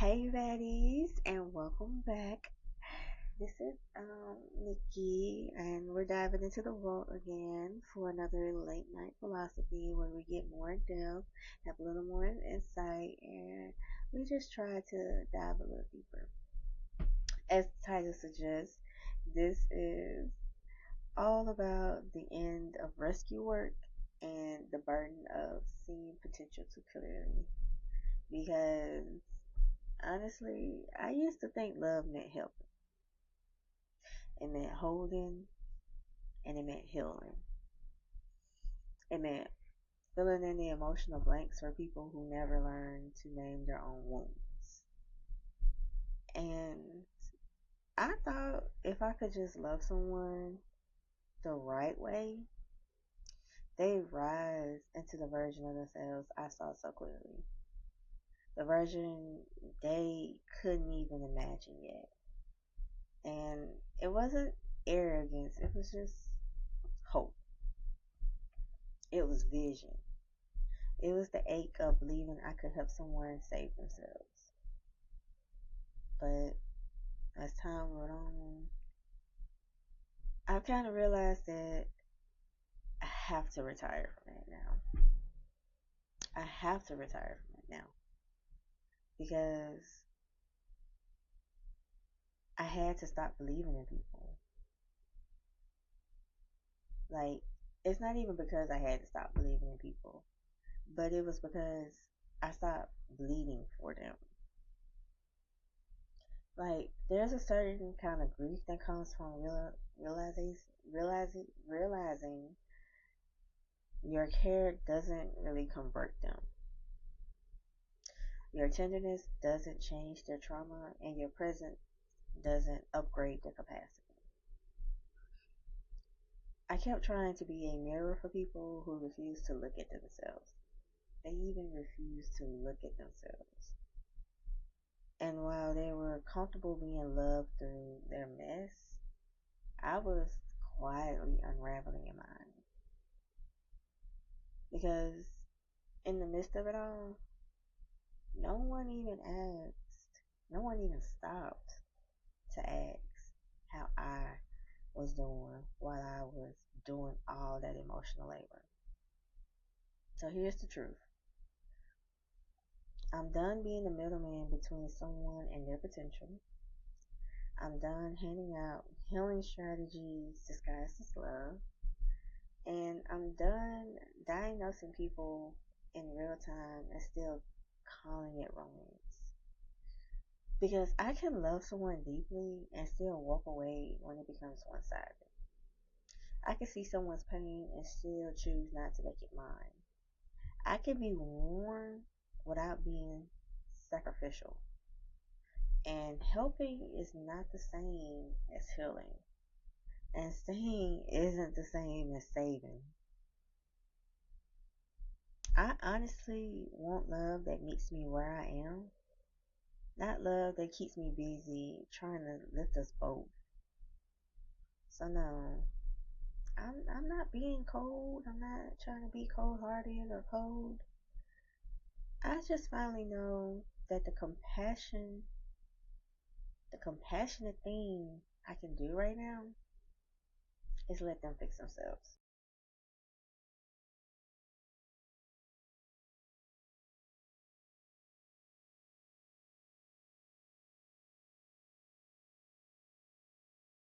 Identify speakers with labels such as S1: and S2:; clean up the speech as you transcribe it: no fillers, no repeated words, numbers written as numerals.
S1: Hey baddies and welcome back. This is Nikki and we're diving into the vault again for another late night philosophy where we get more in depth, have a little more insight, and we just try to dive a little deeper. As the title suggests, this is all about the end of rescue work and the burden of seeing potential too clearly. Because honestly, I used to think love meant helping. It meant holding and it meant healing. It meant filling in the emotional blanks for people who never learned to name their own wounds. And I thought if I could just love someone the right way, they rise into the version of themselves I saw so clearly. The version they couldn't even imagine yet. And it wasn't arrogance, it was just hope. It was vision. It was the ache of believing I could help someone save themselves. But as time went on, I've kind of realized that I have to retire from that now. I have to retire from it now because I had to stop believing in people. Like, it's not even because I had to stop believing in people, but it was because I stopped bleeding for them. Like, there's a certain kind of grief that comes from realizing your care doesn't really convert them. Your tenderness doesn't change their trauma, and your presence doesn't upgrade their capacity. I kept trying to be a mirror for people who refuse to look at themselves. They even refuse to look at themselves. And while they were comfortable being loved through their mess, I was quietly unraveling in mine. Because in the midst of it all, no one even asked, no one even stopped to ask how I was doing while I was doing all that emotional labor. So here's the truth. I'm done being the middleman between someone and their potential. I'm done handing out healing strategies disguised as love. And I'm done diagnosing people in real time and still calling it romance. Because I can love someone deeply and still walk away when it becomes one sided. I can see someone's pain and still choose not to make it mine. I can be warm without being sacrificial. And helping is not the same as healing. And staying isn't the same as saving. I honestly want love that meets me where I am, not love that keeps me busy trying to lift us both. So no, I'm not being cold. I'm not trying to be cold hearted or cold. I just finally know that the compassionate thing I can do right now is let them fix themselves.